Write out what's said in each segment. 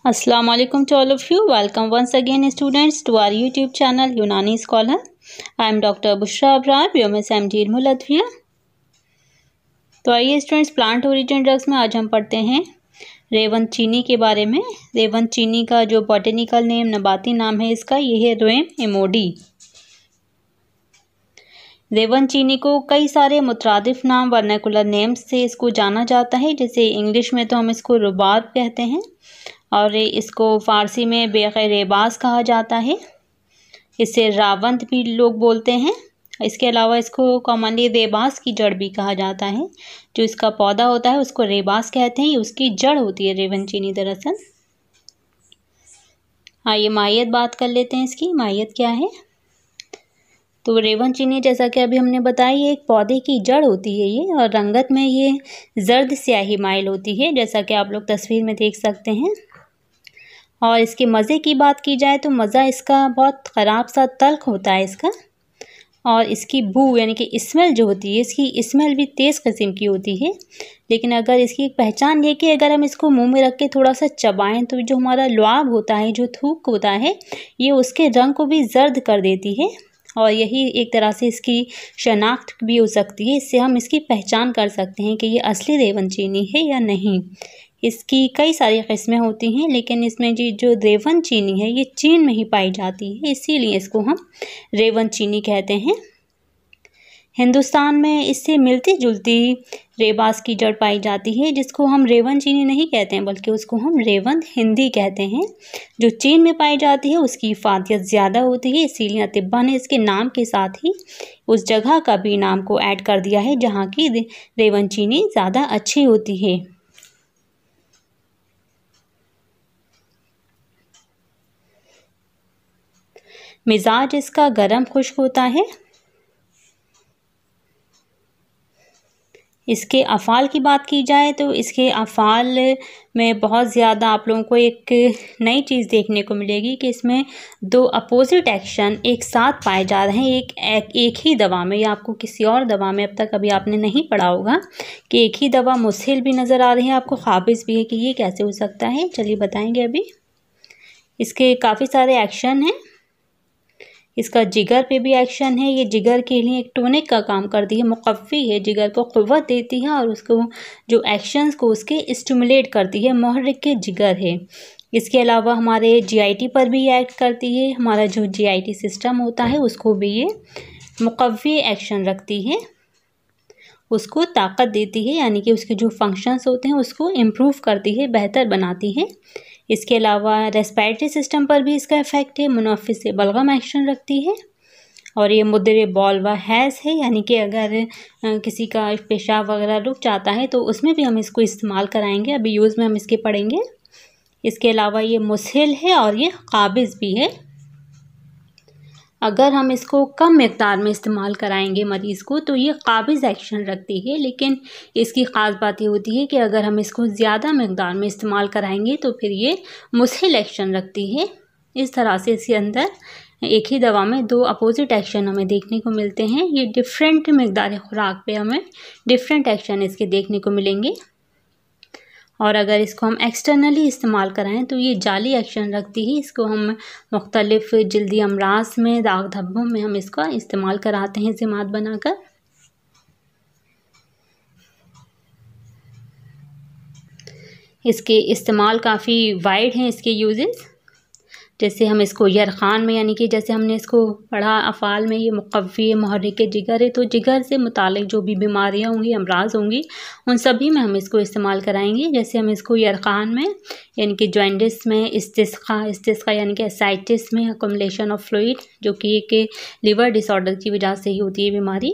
Assalamu alaikum to all of you. Welcome once again students to our YouTube channel Unani Scholar. I am Dr. Bushra Abrar, BMS Mulladviya. तो आइए students, plant origin drugs में आज हम पढ़ते हैं Raven चीनी के बारे में। रेवन चीनी का जो बॉटेनिकल नेम, नबाती नाम है इसका, ये है रोएम एमोडी। रेवन चीनी को कई सारे मुतरादिफ नाम, वर्नाकुलर नेम्स से इसको जाना जाता है। जैसे इंग्लिश में तो हम इसको रुबाब कहते हैं और इसको फ़ारसी में बेग़-ए-रेबाज़ कहा जाता है। इसे रावंत भी लोग बोलते हैं। इसके अलावा इसको कॉमनली रेबास की जड़ भी कहा जाता है। जो इसका पौधा होता है उसको रेबास कहते हैं, उसकी जड़ होती है रेवन चीनी दरअसल। आइए माहियत बात कर लेते हैं इसकी। माहियत क्या है? तो रेवन चीनी जैसा कि अभी हमने बताया, ये एक पौधे की जड़ होती है ये, और रंगत में ये जर्द स्याही माइल होती है, जैसा कि आप लोग तस्वीर में देख सकते हैं। और इसके मज़े की बात की जाए तो मज़ा इसका बहुत ख़राब सा तल्ख होता है इसका। और इसकी बू यानी कि स्मेल जो होती है, इसकी स्मेल भी तेज़ किस्म की होती है। लेकिन अगर इसकी एक पहचान ये कि अगर हम इसको मुंह में रख के थोड़ा सा चबाएं तो जो हमारा लुआब होता है, जो थूक होता है, ये उसके रंग को भी जर्द कर देती है। और यही एक तरह से इसकी शनाख्त भी हो सकती है। इससे हम इसकी पहचान कर सकते हैं कि ये असली रेवन चीनी है या नहीं। इसकी कई सारी किस्में होती हैं, लेकिन इसमें जो रेवन चीनी है ये चीन में ही पाई जाती है, इसीलिए इसको हम रेवन चीनी कहते हैं। हिंदुस्तान में इससे मिलती जुलती रेबास की जड़ पाई जाती है, जिसको हम रेवन चीनी नहीं कहते हैं बल्कि उसको हम रेवन हिंदी कहते हैं। जो चीन में पाई जाती है उसकी इफादियत ज़्यादा होती है, इसीलिए अतिब्बा ने इसके नाम के साथ ही उस जगह का भी नाम को ऐड कर दिया है जहाँ की रेवन चीनी ज़्यादा अच्छी होती है। मिजाज इसका गरम खुश्क होता है। इसके अफ़ाल की बात की जाए तो इसके अफ़ाल में बहुत ज़्यादा आप लोगों को एक नई चीज़ देखने को मिलेगी कि इसमें दो अपोजिट एक्शन एक साथ पाए जा रहे हैं एक ही दवा में, या आपको किसी और दवा में अब तक अभी आपने नहीं पढ़ा होगा कि एक ही दवा मुस्हिल भी नज़र आ रही है, आपको ख़ाबिस भी है कि ये कैसे हो सकता है। चलिए बताएंगे अभी। इसके काफ़ी सारे एक्शन हैं। इसका जिगर पे भी एक्शन है। ये जिगर के लिए एक टोनिक का काम करती है, मुक़व्वी है, जिगर को क़ुव्वत देती है और उसको जो एक्शंस को उसके स्टिमुलेट करती है, मुहर्रिक के जिगर है। इसके अलावा हमारे जीआईटी पर भी एक्ट करती है। हमारा जो जीआईटी सिस्टम होता है उसको भी ये मुक़व्वी एक्शन रखती है, उसको ताकत देती है, यानी कि उसके जो फंक्शंस होते हैं उसको इम्प्रूव करती है, बेहतर बनाती है। इसके अलावा रेस्पिरेटरी सिस्टम पर भी इसका इफ़ेक्ट है, मुनफ़िस से बलगम एक्शन रखती है। और ये मुद्रे बॉल व हैज़ है, यानी कि अगर किसी का पेशाब वगैरह रुक जाता है तो उसमें भी हम इसको इस्तेमाल कराएंगे, अभी यूज़ में हम इसके पढ़ेंगे। इसके अलावा ये मुस्हिल है और ये काबिज़ भी है। अगर हम इसको कम मिक़दार में इस्तेमाल कराएंगे मरीज़ को तो ये काबिज़ एक्शन रखती है, लेकिन इसकी ख़ास बात ये होती है कि अगर हम इसको ज़्यादा मिक़दार में इस्तेमाल कराएंगे तो फिर ये मुस्हिल एक्शन रखती है। इस तरह से इसके अंदर एक ही दवा में दो अपोजिट एक्शन हमें देखने को मिलते हैं। ये डिफरेंट मिक़दार खुराक पे हमें डिफरेंट एक्शन इसके देखने को मिलेंगे। और अगर इसको हम एक्सटर्नली इस्तेमाल कराएं तो ये जाली एक्शन रखती है। इसको हम मुख्तलिफ़ जल्दी अमराज में, दाग धब्बों में हम इसका इस्तेमाल कराते हैं ज़िमात बनाकर। इसके इस्तेमाल काफ़ी वाइड हैं इसके यूजेस। जैसे हम इसको यरखान में, यानी कि जैसे हमने इसको पढ़ा अफ़ाल में, ये मुक़व्वी मुहर्रिक जिगर है, तो जिगर से मुतालिक जो भी बीमारियां होंगी, अमराज होंगी, उन सभी में हम इसको इस्तेमाल कराएंगे। जैसे हम इसको यरखान में यानी कि जॉइंटिस में, इस्तिस्का यानी कि एसाइटिस में अकुमुलेशन ऑफ फ्लूइड, जो कि एक लिवर डिसऑर्डर की वजह से ही होती है बीमारी।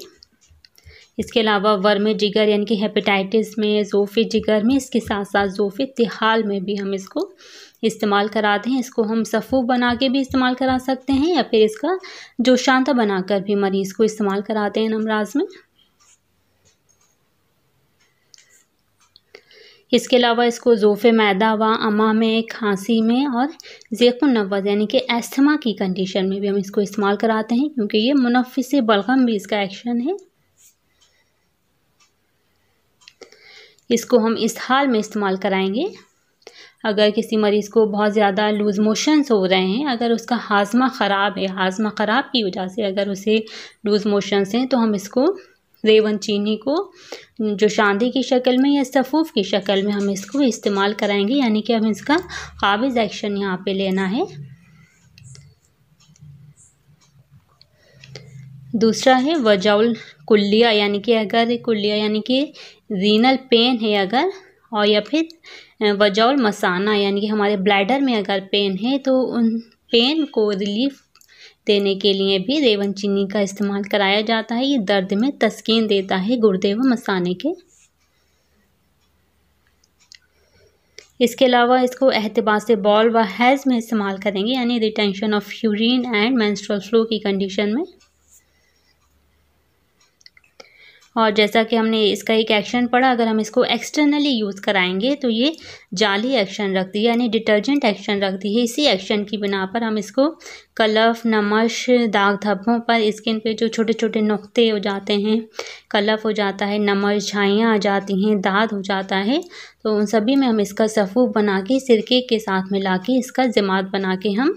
इसके अलावा वर्म जिगर यानी कि हेपेटाइटिस में, ज़ोफ़े जिगर में, इसके साथ साथ ज़ोफ़े तिहाल में भी हम इसको इस्तेमाल कराते हैं। इसको हम सफ़ूफ़ बना के भी इस्तेमाल करा सकते हैं, या फिर इसका जो शांता बनाकर भी मरीज़ को इस्तेमाल कराते हैं अमराज में। इसके अलावा इसको ज़ोफ़े मैदा व अमा में, खांसी में और ज़ेक़ुन नफ़्स यानी कि अस्थमा की कंडीशन में भी हम इसको इस्तेमाल कराते हैं, क्योंकि ये मुनफ़्फ़िस बलगम भी इसका एक्शन है। इसको हम इस हाल में इस्तेमाल कराएंगे अगर किसी मरीज़ को बहुत ज़्यादा लूज़ मोशंस हो रहे हैं, अगर उसका हाजमा ख़राब है, हाजमा ख़राब की वजह से अगर उसे लूज़ मोशंस हैं, तो हम इसको रेवन चीनी को जो शांदी की शक्ल में या सफ़ूफ़ की शक्ल में हम इसको इस्तेमाल कराएंगे, यानी कि हम इसका काबिज़ एक्शन यहाँ पे लेना है। दूसरा है वजाउल कुल्लिया, यानी कि अगर कुल्लिया यानी कि रीनल पेन है अगर, और या फिर वजाउल मसाना यानी कि हमारे ब्लैडर में अगर पेन है, तो उन पेन को रिलीफ देने के लिए भी रेवन चीनी का इस्तेमाल कराया जाता है। ये दर्द में तस्कीन देता है गुर्दे व मसाने के। इसके अलावा इसको एहतिबास बॉल व हैज़ में इस्तेमाल करेंगे, यानी retention of urine and menstrual flow की कंडीशन में। और जैसा कि हमने इसका एक एक्शन पढ़ा, अगर हम इसको एक्सटर्नली यूज़ कराएंगे तो ये जाली एक्शन रखती है, यानी डिटर्जेंट एक्शन रखती है। इसी एक्शन की बिना पर हम इसको कलफ, नमश, दाग धब्बों पर, स्किन पे जो छोटे छोटे नुक्ते हो जाते हैं, कलफ हो जाता है, नमश, झाइयाँ आ जाती हैं, दाद हो जाता है, तो उन सभी में हम इसका सफ़ूफ़ बना के सिरके के साथ मिला के इसका ज़मात बना के हम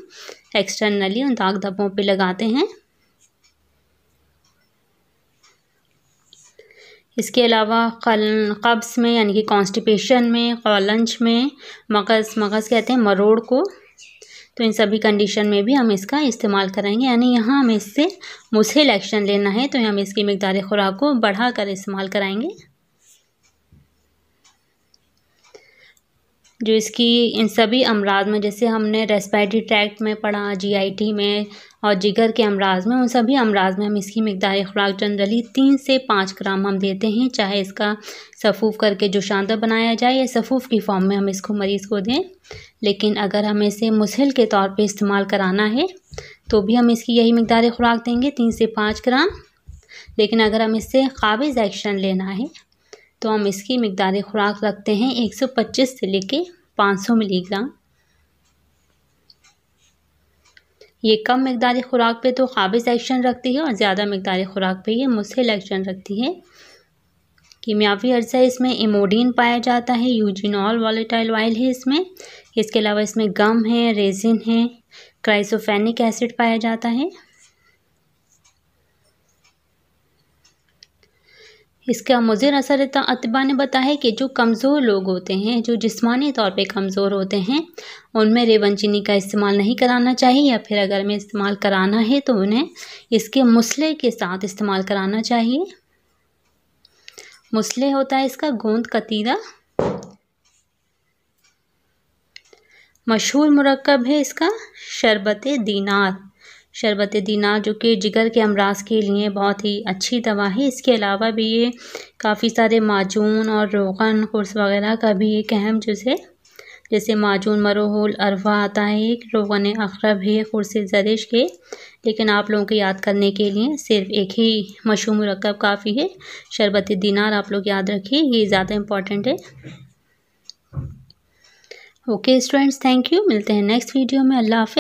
एक्सटर्नली उन दाग धब्बों पर लगाते हैं। इसके अलावा कब्ज़ में यानी कि कॉन्स्टिपेशन में, कॉलंच में, मगज़ कहते हैं मरोड़ को, तो इन सभी कंडीशन में भी हम इसका इस्तेमाल करेंगे। यानी यहाँ हमें इससे मुस्हिल एक्शन लेना है, तो हम इसकी मिक़दार खुराक को बढ़ाकर इस्तेमाल कराएंगे। जो इसकी इन सभी अमराज में, जैसे हमने रेस्पिरेटरी ट्रैक्ट में पढ़ा, जीआईटी में और जिगर के अमराज में, उन सभी अमराज में हम इसकी मिक़दार खुराक जनरली 3 से 5 ग्राम हम देते हैं, चाहे इसका सफ़ूफ़ करके जो शांदा बनाया जाए या सफ़ूफ़ की फॉर्म में हम इसको मरीज़ को दें। लेकिन अगर हमें इसे मुस्हिल के तौर पे इस्तेमाल कराना है तो भी हम इसकी यही मिक़दार खुराक देंगे, 3 से 5 ग्राम। लेकिन अगर हम इससे काबिज़ एक्शन लेना है तो हम इसकी मिक़दार खुराक रखते हैं 125 से लेके 500 मिलीग्राम। ये कम मिक़दार खुराक पे तो काबिज़ एक्शन रखती है और ज़्यादा मिक़दार खुराक पे ये मुस्हिल एक्शन रखती है। कीमियावी अज्जा इसमें इमोडिन पाया जाता है, यूजिनॉल वॉलेटाइल ऑयल है इसमें। इसके अलावा इसमें गम है, रेजिन है, क्राइसोफेनिक एसिड पाया जाता है। इसका मुज़िर असर अतिबा ने बताया कि जो कमज़ोर लोग होते हैं, जो जिस्मानी तौर पे कमज़ोर होते हैं, उनमें रेवन चीनी का इस्तेमाल नहीं कराना चाहिए, या फिर अगर हमें इस्तेमाल कराना है तो उन्हें इसके मुसले के साथ इस्तेमाल कराना चाहिए। मुसले होता है इसका गोंद कतीरा। मशहूर मुरक्कब है इसका शरबत दीनार। शरबत दीनार जो कि जिगर के अमराज के लिए बहुत ही अच्छी दवा है। इसके अलावा भी ये काफ़ी सारे माजून और रोगन कुर्स वगैरह का भी एक अहम जुज़ है। जैसे माजून मरोहुल अरवा आता है, एक रोगन अखरब है, कुर्स ज़रिश के। लेकिन आप लोगों को याद करने के लिए सिर्फ एक ही मशहूर मुरक्कब काफ़ी है, शरबत दीनार आप लोग याद रखिए, ये ज़्यादा इम्पॉर्टेंट है। Okay students, thank you. मिलते हैं नेक्स्ट वीडियो में। अल्लाह हाफ़िज़।